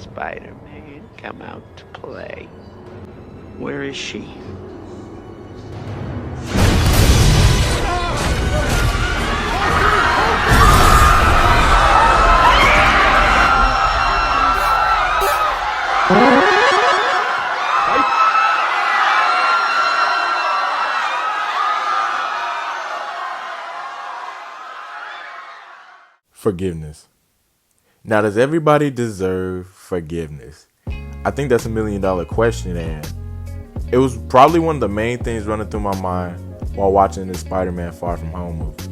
Spider-Man come out to play. Where is she? Forgiveness. Now, does everybody deserve forgiveness? I think that's $1,000,000 question, and it was probably one of the main things running through my mind while watching this Spider-Man Far From Home movie.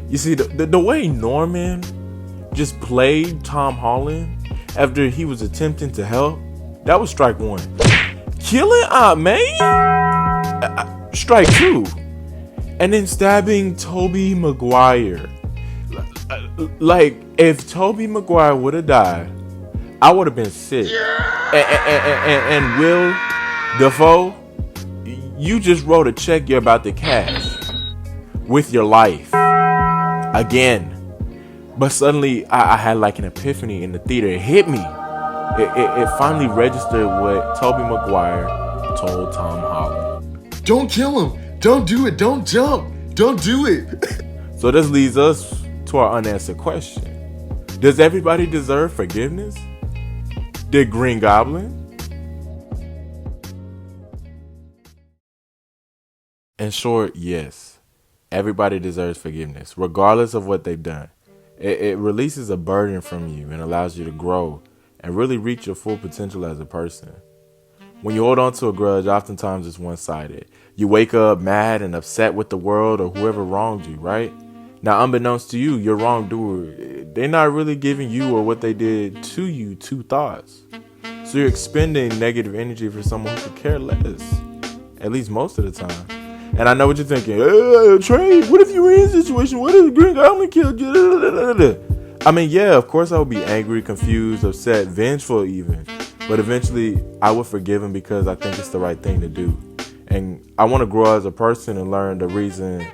You see, the way Norman just played Tom Holland after he was attempting to help, that was strike one. Killing Aunt May? Strike two. And then stabbing Tobey Maguire. Like, if Tobey Maguire would have died, I would have been sick. And Will DAFOE, you just wrote a check you're about to cash with your life again. But suddenly I had like an epiphany in the theater. It hit me. It finally registered what Tobey Maguire told Tom Holland. Don't kill him. Don't do it. Don't jump. Don't do it. So this leads us to our unanswered question. Does everybody deserve forgiveness? Did Green Goblin? In short, yes. Everybody deserves forgiveness, regardless of what they've done. It releases a burden from you and allows you to grow and really reach your full potential as a person. When you hold on to a grudge, oftentimes it's one-sided. You wake up mad and upset with the world or whoever wronged you, right? Now, unbeknownst to you, your wrongdoer, they're not really giving you or what they did to you two thoughts. So you're expending negative energy for someone who could care less, at least most of the time. And I know what you're thinking. Trey, what if you were in a situation? What if Green Goblin killed you? I mean, yeah, of course I would be angry, confused, upset, vengeful even. But eventually, I would forgive him because I think it's the right thing to do. And I want to grow as a person and learn the reason,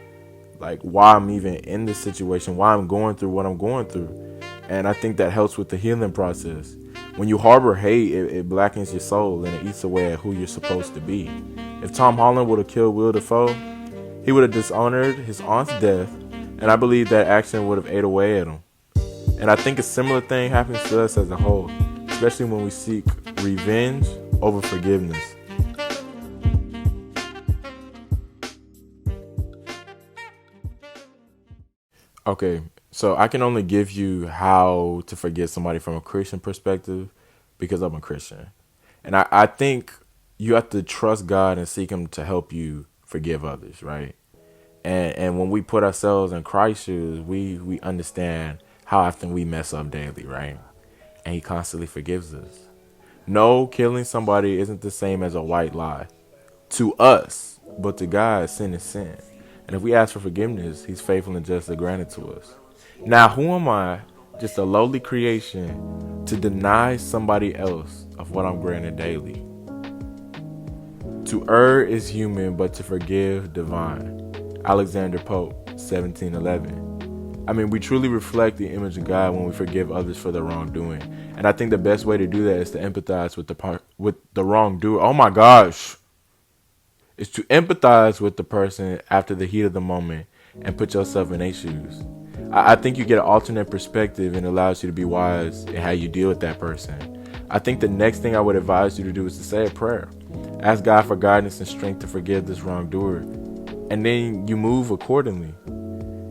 like, why I'm even in this situation, why I'm going through what I'm going through. And I think that helps with the healing process. When you harbor hate, it blackens your soul and it eats away at who you're supposed to be. If Tom Holland would have killed Will DAFOE, he would have dishonored his aunt's death, and I believe that action would have ate away at him. And I think a similar thing happens to us as a whole, especially when we seek revenge over forgiveness. Okay, so I can only give you how to forgive somebody from a Christian perspective because I'm a Christian. And I think you have to trust God and seek him to help you forgive others, right? And when we put ourselves in Christ's shoes, we understand how often we mess up daily, right? And he constantly forgives us. No, killing somebody isn't the same as a white lie to us, but to God, sin is sin. And if we ask for forgiveness, he's faithful and just to grant it to us. Now, who am I, just a lowly creation, to deny somebody else of what I'm granted daily? To err is human, but to forgive divine. Alexander Pope, 1711. I mean, we truly reflect the image of God when we forgive others for their wrongdoing. And I think the best way to do that is to empathize with the wrongdoer. Oh my gosh. Is to empathize with the person after the heat of the moment and put yourself in their shoes. I think you get an alternate perspective and allows you to be wise in how you deal with that person. I think the next thing I would advise you to do is to say a prayer. Ask God for guidance and strength to forgive this wrongdoer. And then you move accordingly.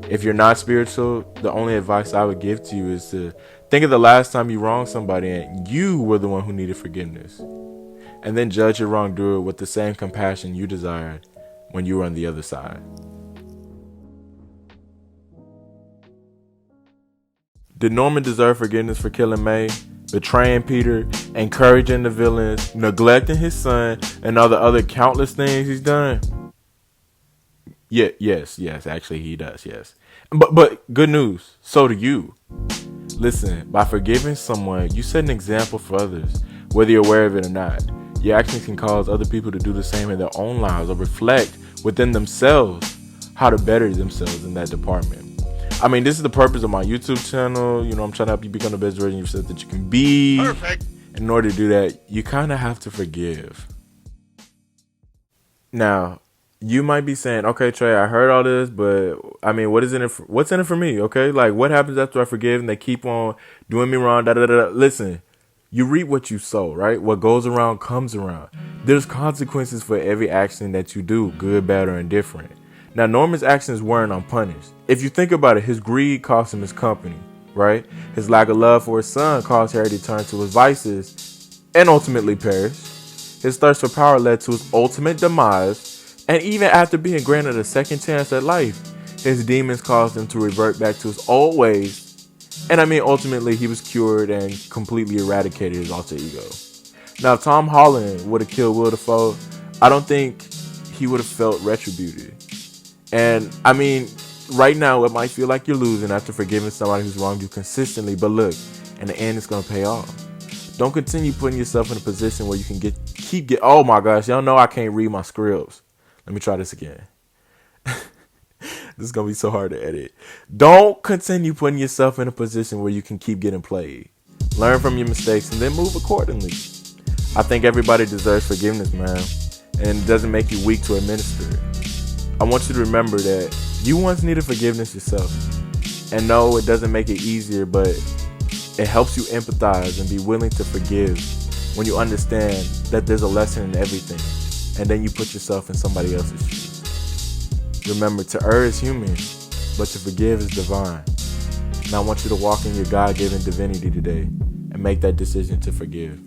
If you're not spiritual, the only advice I would give to you is to think of the last time you wronged somebody and you were the one who needed forgiveness. And then judge your wrongdoer with the same compassion you desired when you were on the other side. Did Norman deserve forgiveness for killing May, betraying Peter, encouraging the villains, neglecting his son, and all the other countless things he's done? Yeah, yes, actually he does, yes. But good news, so do you. Listen, by forgiving someone, you set an example for others, whether you're aware of it or not. Your actions can cause other people to do the same in their own lives or reflect within themselves how to better themselves in that department. I mean, this is the purpose of my YouTube channel. You know, I'm trying to help you become the best version of yourself that you can be. Perfect. In order to do that, you kind of have to forgive. Now, you might be saying, okay, Trey, I heard all this, but I mean, what's in it for me? Okay. Like, what happens after I forgive and they keep on doing me wrong? Da, da, da, da. Listen, you reap what you sow, right? What goes around comes around. There's consequences for every action that you do, good, bad, or indifferent. Now, Norman's actions weren't unpunished. If you think about it, his greed cost him his company, right? His lack of love for his son caused Harry to turn to his vices and ultimately perish. His thirst for power led to his ultimate demise, and even after being granted a second chance at life, his demons caused him to revert back to his old ways. And I mean, ultimately, he was cured and completely eradicated his alter ego. Now, if Tom Holland would have killed Will Dafoe, I don't think he would have felt retributed. And I mean, right now, it might feel like you're losing after forgiving somebody who's wronged you consistently, but look, in the end, it's going to pay off. Don't continue putting yourself in a position where you can oh my gosh, y'all know I can't read my scripts. Let me try this again. This is going to be so hard to edit. Don't continue putting yourself in a position where you can keep getting played. Learn from your mistakes and then move accordingly. I think everybody deserves forgiveness, man. And it doesn't make you weak to administer it. I want you to remember that you once needed forgiveness yourself. And no, it doesn't make it easier, but it helps you empathize and be willing to forgive when you understand that there's a lesson in everything. And then you put yourself in somebody else's shoes. Remember, to err is human, but to forgive is divine. And I want you to walk in your God-given divinity today and make that decision to forgive.